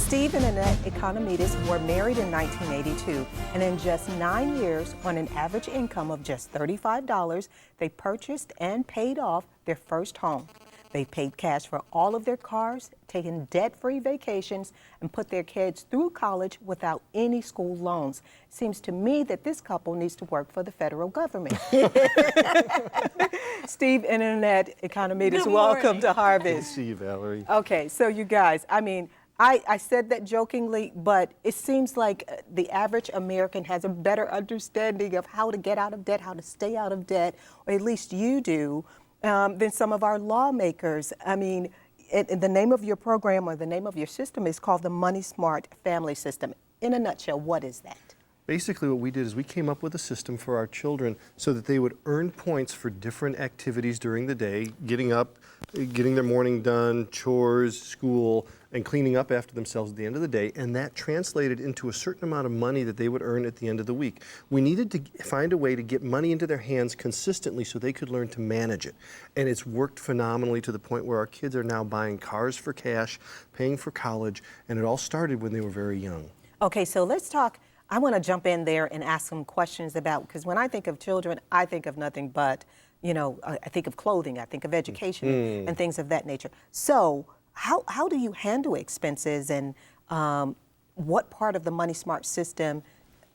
Steve and Annette Economides were married in 1982, and in just 9 years, on an average income of just $35, they purchased and paid off their first home. They paid cash for all of their cars, taken debt-free vacations, and put their kids through college without any school loans. Seems to me that this couple needs to work for the federal government. Steve and Annette Economides, welcome to Harvest. Good to see you, Valerie. Okay, so you guys, I said that jokingly, but it seems like the average American has a better understanding of how to get out of debt, how to stay out of debt, or at least you do, than some of our lawmakers. The name of your program or the name of your system is called the MoneySmart Family System. In a nutshell, what is that? Basically what we did is we came up with a system for our children so that they would earn points for different activities during the day, getting up, getting their morning done, chores, school, and cleaning up after themselves at the end of the day, and that translated into a certain amount of money that they would earn at the end of the week. We needed to find a way to get money into their hands consistently so they could learn to manage it. And it's worked phenomenally to the point where our kids are now buying cars for cash, paying for college, and it all started when they were very young. Okay, so let's talk. I want to jump in there and ask some questions about, because when I think of children, I think of nothing but, I think of clothing, I think of education and things of that nature. So how do you handle expenses, and what part of the MoneySmart system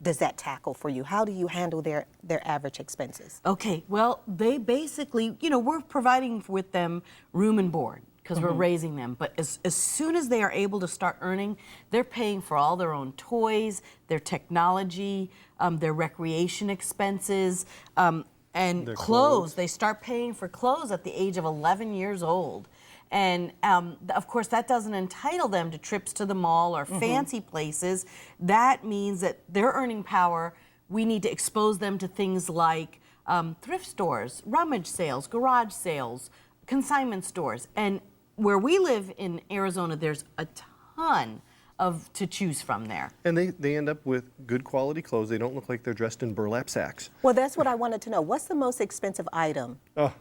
does that tackle for you? How do you handle their average expenses? Okay, well, they basically, we're providing with them room and board, because we're raising them. But as soon as they are able to start earning, they're paying for all their own toys, their technology, their recreation expenses, and their clothes. They start paying for clothes at the age of 11 years old. And of course, that doesn't entitle them to trips to the mall or fancy places. That means that their earning power, we need to expose them to things like thrift stores, rummage sales, garage sales, consignment stores. And where we live in Arizona, there's a ton to choose from there. And they end up with good quality clothes. They don't look like they're dressed in burlap sacks. Well, that's what I wanted to know. What's the most expensive item? Oh,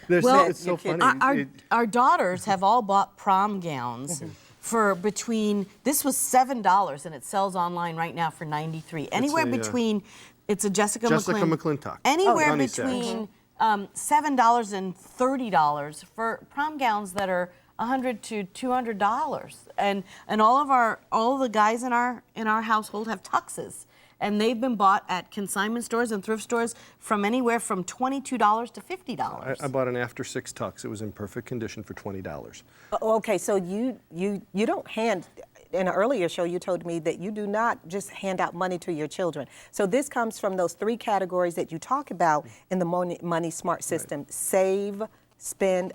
it's so funny. Our daughters have all bought prom gowns for this was $7, and it sells online right now for $93. Anywhere between, it's a Jessica McClintock. Anywhere between $7 and $30 for prom gowns that are $100 to $200, and all of the guys in our household have tuxes, and they've been bought at consignment stores and thrift stores from anywhere from $22 to $50. I bought an after 6 tux. It was in perfect condition for $20. Okay, so you don't hand. In an earlier show, you told me that you do not just hand out money to your children. So this comes from those 3 categories that you talk about in the MoneySmart system: right. Save, spend,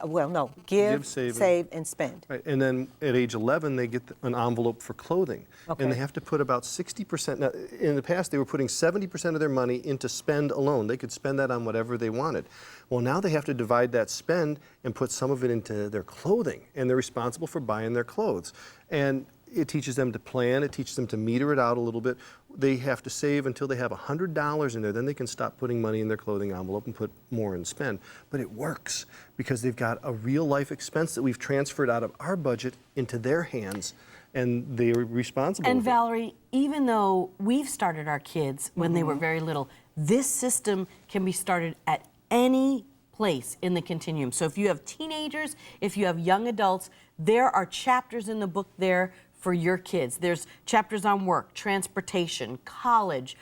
give, save, and spend. Right. And then at age 11, they get an envelope for clothing. Okay. And they have to put about 60%. Now, in the past, they were putting 70% of their money into spend alone. They could spend that on whatever they wanted. Well, now they have to divide that spend and put some of it into their clothing, and they're responsible for buying their clothes. And it teaches them to plan, it teaches them to meter it out a little bit. They have to save until they have $100 in there, then they can stop putting money in their clothing envelope and put more in spend. But it works because they've got a real life expense that we've transferred out of our budget into their hands, and they're responsible. And Valerie, even though we've started our kids when they were very little, this system can be started at any place in the continuum. So if you have teenagers, if you have young adults, there are chapters in the book there for your kids. There's chapters on work, transportation, college,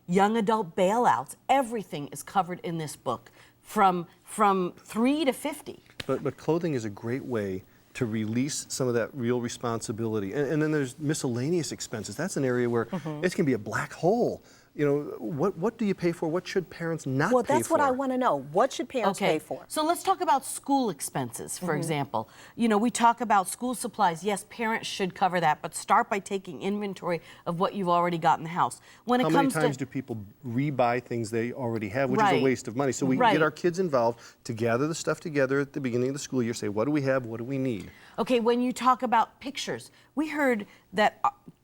young adult bailouts. Everything is covered in this book, from 3 to 50. But clothing is a great way to release some of that real responsibility. And then there's miscellaneous expenses. That's an area where it can be a black hole. What do you pay for? What should parents not pay for? Well, that's what I want to know. What should parents pay for? So let's talk about school expenses, for example. We talk about school supplies. Yes, parents should cover that, but start by taking inventory of what you've already got in the house. How many times do people rebuy things they already have, which is a waste of money? So we get our kids involved to gather the stuff together at the beginning of the school year, say, what do we have, what do we need? Okay, when you talk about pictures, we heard that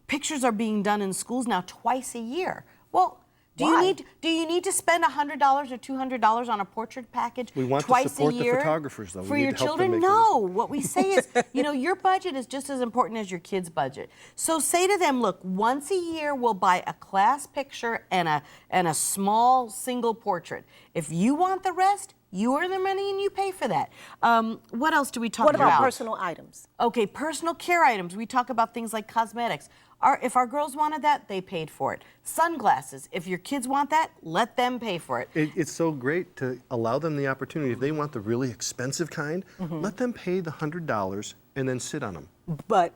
pictures are being done in schools now twice a year. Well, Why? Do you need to spend $100 or $200 on a portrait package We want to twice support a the year photographers, though. We for need your to help them children? make No. What we say is, your budget is just as important as your kid's budget. So say to them, look, once a year we'll buy a class picture and a small single portrait. If you want the rest, you earn the money and you pay for that. What else do we talk about? What about personal items? Okay, personal care items. We talk about things like cosmetics. If our girls wanted that, they paid for it. Sunglasses. If your kids want that, let them pay for it. It's so great to allow them the opportunity. If they want the really expensive kind, let them pay the $100 and then sit on them. But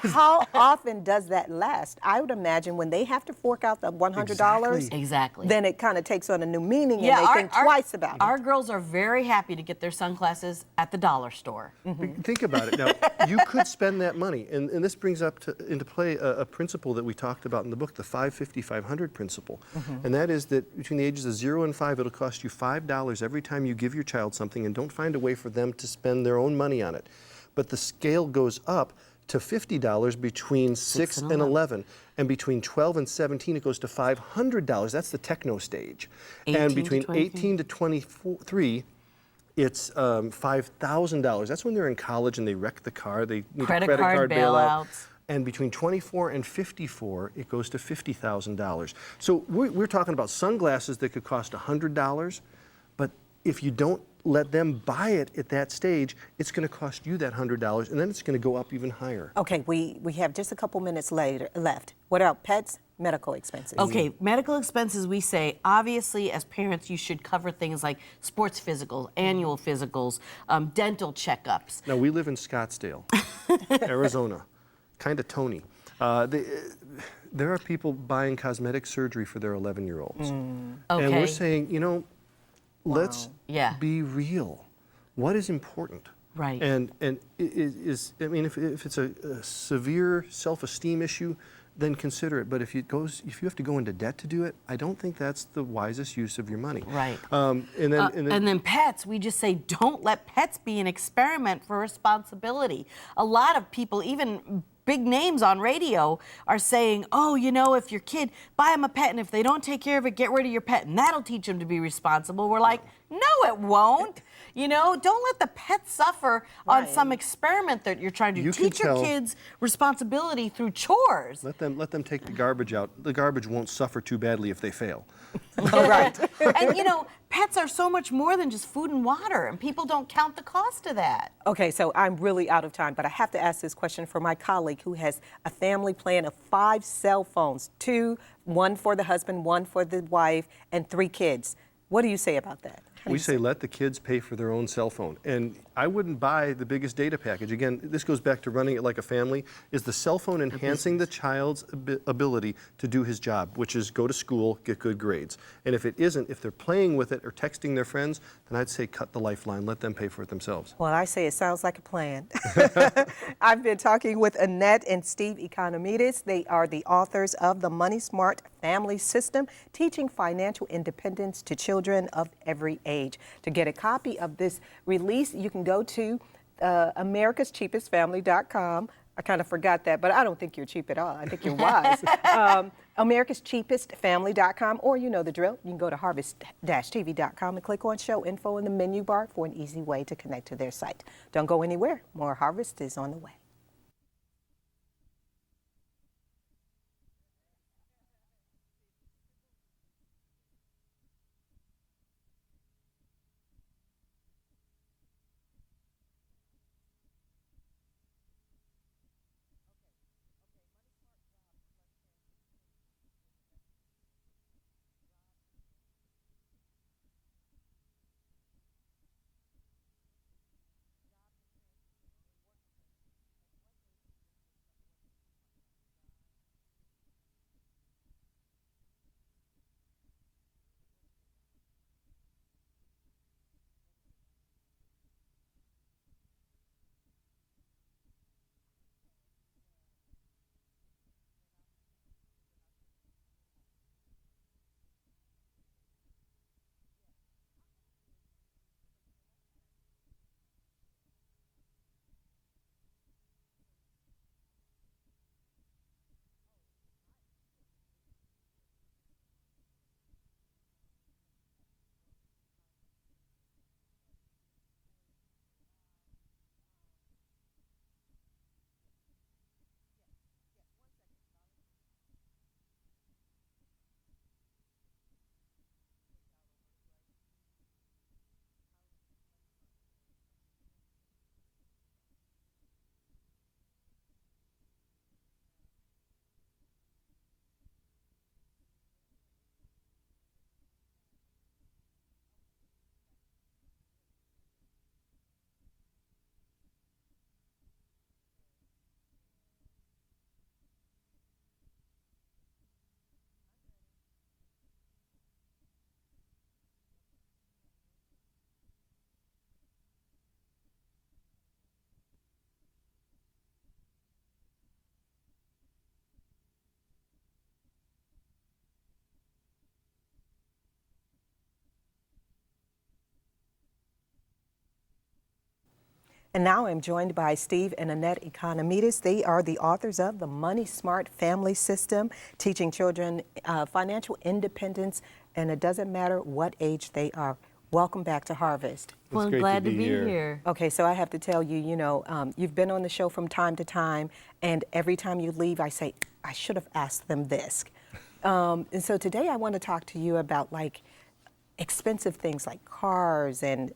how often does that last? I would imagine when they have to fork out the $100, Exactly. then it kind of takes on a new meaning and they think twice about it. Our girls are very happy to get their sunglasses at the dollar store. Think about it. Now, you could spend that money, and this brings into play a principle that we talked about in the book, the 550-500 principle. And that is that between the ages of 0 and 5, it'll cost you $5 every time you give your child something and don't find a way for them to spend their own money on it. But the scale goes up to $50 between 6 and 11. And between 12 and 17, it goes to $500. That's the techno stage. And between 18 to 23, it's $5,000. That's when they're in college and they wreck the car. They need Credit a credit card card bailout. bailouts. And between 24 and 54, it goes to $50,000. So we're talking about sunglasses that could cost $100, but if you don't let them buy it at that stage, it's going to cost you that $100, and then it's going to go up even higher. Okay, we have just a couple minutes left. What about pets? Medical expenses. Okay, medical expenses, we say, obviously, as parents, you should cover things like sports physicals, annual physicals, dental checkups. Now, we live in Scottsdale, Arizona, kind of Tony. There are people buying cosmetic surgery for their 11-year-olds. Okay. And we're saying, let's be real. What is important? Right. And if it's a severe self-esteem issue, then consider it. But if you have to go into debt to do it, I don't think that's the wisest use of your money. Right. And then pets, we just say don't let pets be an experiment for responsibility. A lot of people, even big names on radio, are saying, oh, if your kid, buy them a pet, and if they don't take care of it, get rid of your pet, and that'll teach them to be responsible. We're like, no, it won't. Don't let the pet suffer on some experiment that you're trying to teach your kids responsibility through chores. Let them take the garbage out. The garbage won't suffer too badly if they fail. Right. And pets are so much more than just food and water, and people don't count the cost of that. Okay, so I'm really out of time, but I have to ask this question for my colleague who has a family plan of 5 cell phones, 2, one for the husband, 1 for the wife, and 3 kids. What do you say about that? We say let the kids pay for their own cell phone. And I wouldn't buy the biggest data package. Again, this goes back to running it like a family. Is the cell phone enhancing the child's ability to do his job, which is go to school, get good grades? And if it isn't, if they're playing with it or texting their friends, then I'd say cut the lifeline, let them pay for it themselves. Well, I say it sounds like a plan. I've been talking with Annette and Steve Economides. They are the authors of the MoneySmart Family System, teaching financial independence to children of every age. To get a copy of this release, you can go to americascheapestfamily.com. I kind of forgot that, but I don't think you're cheap at all. I think you're wise. americascheapestfamily.com, or you know the drill. You can go to harvest-tv.com and click on show info in the menu bar for an easy way to connect to their site. Don't go anywhere. More Harvest is on the way. And now I'm joined by Steve and Annette Economides. They are the authors of the MoneySmart Family System, teaching children financial independence, and it doesn't matter what age they are. Welcome back to Harvest. Well, I'm glad to be here. Okay, so I have to tell you, you've been on the show from time to time, and every time you leave, I say, I should have asked them this. And so today I want to talk to you about expensive things like cars and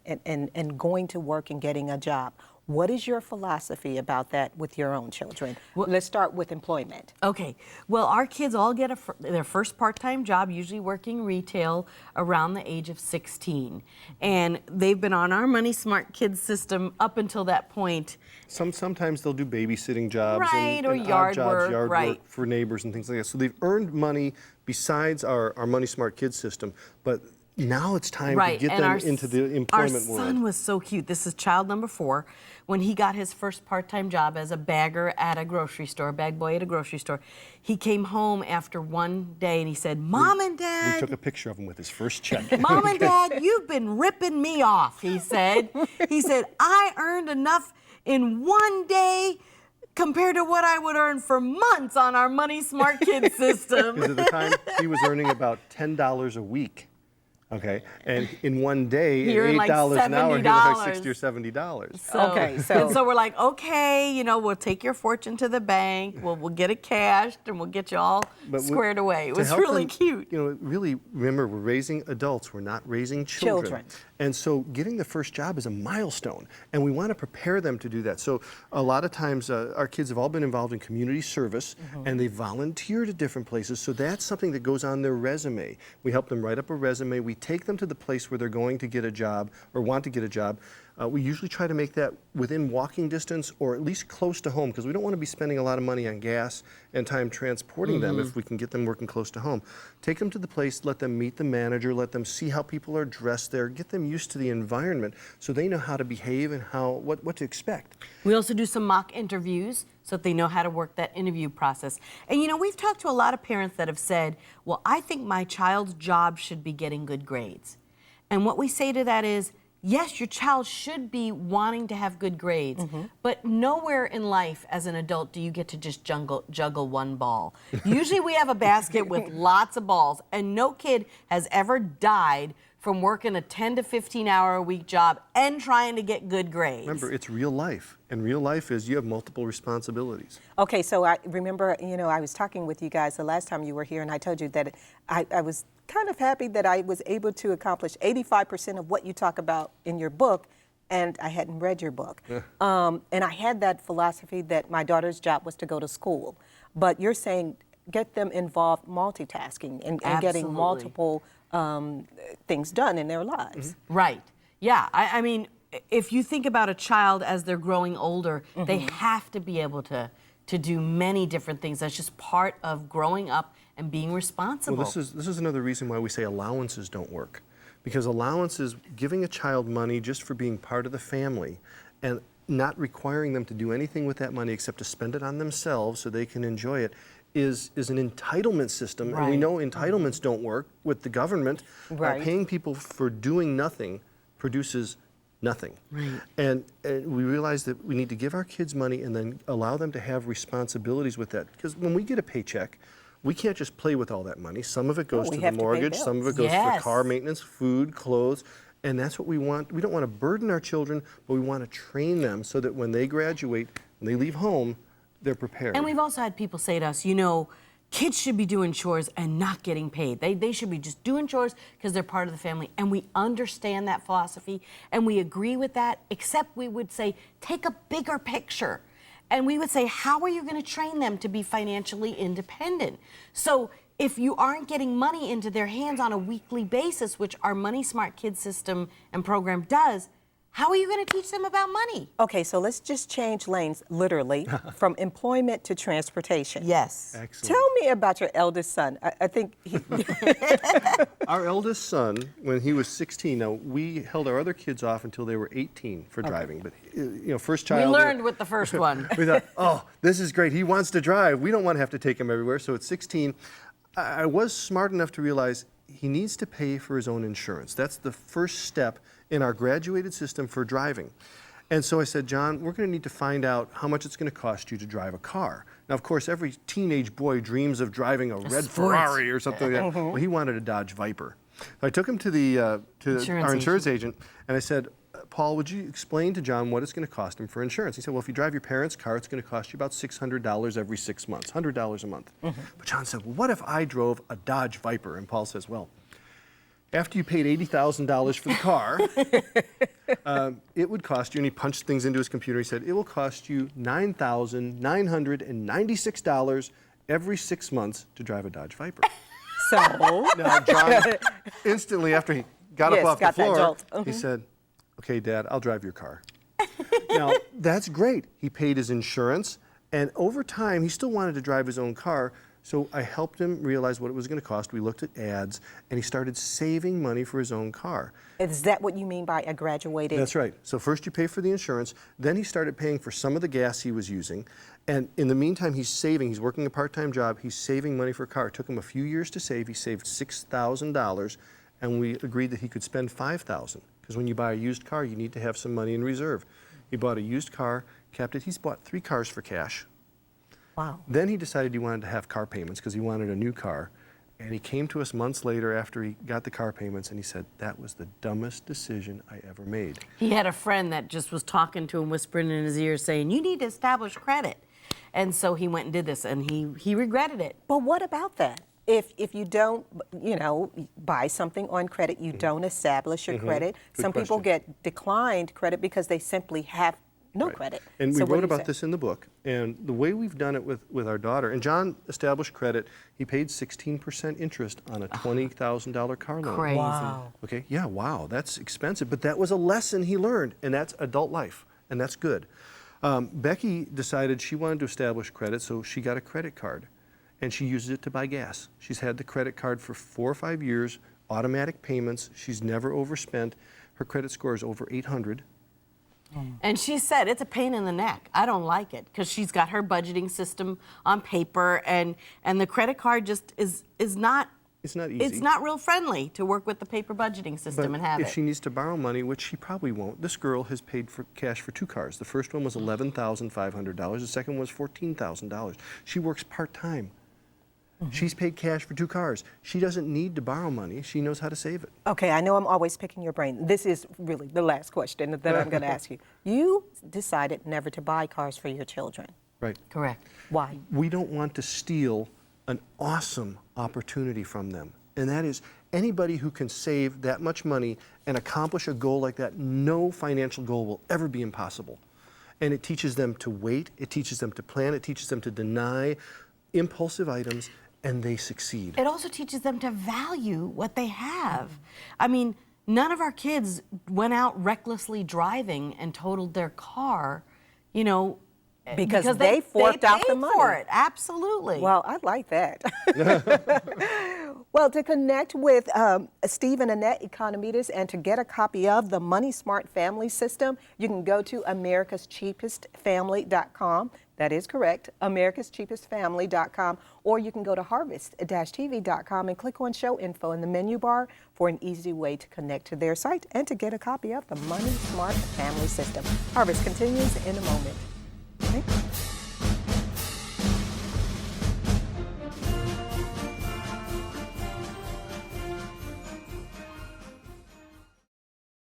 going to work and getting a job. What is your philosophy about that with your own children? Well, let's start with employment. Okay. Well, our kids all get their first part-time job, usually working retail, around the age of 16. And they've been on our MoneySmart Kids system up until that point. Sometimes they'll do babysitting jobs Right, or and yard odd jobs, work, yard right. work for neighbors and things like that. So they've earned money besides our MoneySmart Kids system, but now it's time to get them into the employment world. Our son was so cute. This is child number 4. When he got his first part-time job as a bagger at a grocery store, bag boy at a grocery store, he came home after one day and he said, Mom and Dad. We took a picture of him with his first check. Mom and Dad, you've been ripping me off, he said. He said, I earned enough in one day compared to what I would earn for months on our MoneySmart Kids system. Because at the time, he was earning about $10 a week. Okay, and in one day, at $8 an hour, he was like $60 or $70. So we're like, okay, we'll take your fortune to the bank, we'll get it cashed, and we'll get you all squared away. It was really cute. Really, remember, we're raising adults, we're not raising children. And so getting the first job is a milestone, and we want to prepare them to do that. So a lot of times, our kids have all been involved in community service, and they volunteered at different places, so that's something that goes on their resume. We help them write up a resume. We take them to the place where they're going to get a job or want to get a job. We usually try to make that within walking distance or at least close to home, because we don't want to be spending a lot of money on gas and time transporting them if we can get them working close to home. Take them to the place, let them meet the manager, let them see how people are dressed there, get them used to the environment so they know how to behave and what to expect. We also do some mock interviews so that they know how to work that interview process. And we've talked to a lot of parents that have said, well, I think my child's job should be getting good grades. And what we say to that is, yes, your child should be wanting to have good grades, but nowhere in life as an adult do you get to just juggle one ball. Usually we have a basket with lots of balls, and no kid has ever died from working a 10 to 15 hour a week job and trying to get good grades. Remember, it's real life, and real life is you have multiple responsibilities. Okay, so I remember, I was talking with you guys the last time you were here, and I told you that I was kind of happy that I was able to accomplish 85% of what you talk about in your book, and I hadn't read your book. And I had that philosophy that my daughter's job was to go to school, but you're saying get them involved multitasking and getting multiple things done in their lives. Right. Yeah. I mean, if you think about a child as they're growing older, they have to be able to do many different things. That's just part of growing up and being responsible. Well, this is another reason why we say allowances don't work. Because allowances, giving a child money just for being part of the family and not requiring them to do anything with that money except to spend it on themselves so they can enjoy it, is an entitlement system. And we know entitlements don't work with the government. Paying people for doing nothing produces nothing. And we realize that we need to give our kids money and then allow them to have responsibilities with that. Because when we get a paycheck, we can't just play with all that money. Some of it goes to the mortgage, some of it goes for car maintenance, food, clothes, and that's what we want. We don't want to burden our children, but we want to train them so that when they graduate and they leave home, they're prepared. And we've also had people say to us, kids should be doing chores and not getting paid. They should be just doing chores because they're part of the family. And we understand that philosophy and we agree with that, except we would say, take a bigger picture. And we would say, how are you going to train them to be financially independent? So if you aren't getting money into their hands on a weekly basis, which our MoneySmart Kids system and program does, how are you going to teach them about money? Okay, so let's just change lanes, literally, from employment to transportation. Yes. Excellent. Tell me about your eldest son. I think Our eldest son, when he was 16, now we held our other kids off until they were 18 for driving. But first child. We learned with the first one. We thought, oh, this is great. He wants to drive. We don't want to have to take him everywhere. So at 16, I was smart enough to realize he needs to pay for his own insurance. That's the first step in our graduated system for driving. And so I said, John, we're going to need to find out how much it's going to cost you to drive a car. Now, of course, every teenage boy dreams of driving a red Ferrari or something like that. Well, he wanted a Dodge Viper. So I took him to our insurance agent, and I said, Paul, would you explain to John what it's going to cost him for insurance? He said, well, if you drive your parents' car, it's going to cost you about $600 every 6 months, $100 a month. But John said, well, what if I drove a Dodge Viper? And Paul says, well, after you paid $80,000 for the car, it would cost you, and he punched things into his computer, he said, it will cost you $9,996 every 6 months to drive a Dodge Viper. So? Now, John, instantly after he got up off the floor, he said, okay, Dad, I'll drive your car. Now, that's great. He paid his insurance, and over time, he still wanted to drive his own car, so I helped him realize what it was going to cost. We looked at ads, and he started saving money for his own car. Is that what you mean by a graduated? That's right. So first you pay for the insurance, then he started paying for some of the gas he was using, and in the meantime, he's saving. He's working a part-time job. He's saving money for a car. It took him a few years to save. He saved $6,000, and we agreed that he could spend $5,000, because when you buy a used car, you need to have some money in reserve. He bought a used car, kept it. He's bought 3 cars for cash. Wow. Then he decided he wanted to have car payments because he wanted a new car. And he came to us months later after he got the car payments, and he said, that was the dumbest decision I ever made. He had a friend that just was talking to him, whispering in his ear, saying, you need to establish credit. And so he went and did this, and he regretted it. But what about that? If you don't, buy something on credit, you don't establish your credit. Some people get declined credit because they simply have no credit. And So we what wrote do you about say? this in the book. And the way we've done it with our daughter, and John established credit, he paid 16% interest on a $20,000 car loan. Crazy. Wow. Okay, yeah, wow, that's expensive. But that was a lesson he learned, and that's adult life, and that's good. Becky decided she wanted to establish credit, so she got a credit card, and she uses it to buy gas. She's had the credit card for 4 or 5 years, automatic payments. She's never overspent. Her credit score is over 800. And she said it's a pain in the neck. I don't like it because she's got her budgeting system on paper, and the credit card just is not. It's not easy. It's not real friendly to work with the paper budgeting system and have if it. she needs to borrow money, which she probably won't, this girl has paid for cash for 2 cars. The first one was $11,500. The second one was $14,000. She works part-time. She's paid cash for 2 cars. She doesn't need to borrow money. She knows how to save it. Okay, I know I'm always picking your brain. This is really the last question that I'm going to ask you. You decided never to buy cars for your children. Right. Correct. Why? We don't want to steal an awesome opportunity from them. And that is anybody who can save that much money and accomplish a goal like that, no financial goal will ever be impossible. And it teaches them to wait, it teaches them to plan, it teaches them to deny impulsive items, and they succeed. It also teaches them to value what they have. I mean, none of our kids went out recklessly driving and totaled their car, Because they forked out the money. for it. Absolutely. Well, I like that. Well, to connect with Steve and Annette Economides and to get a copy of the MoneySmart Family System, you can go to americascheapestfamily.com. That is correct, americascheapestfamily.com, or you can go to harvest-tv.com and click on Show Info in the menu bar for an easy way to connect to their site and to get a copy of the MoneySmart Family System. Harvest continues in a moment. Okay.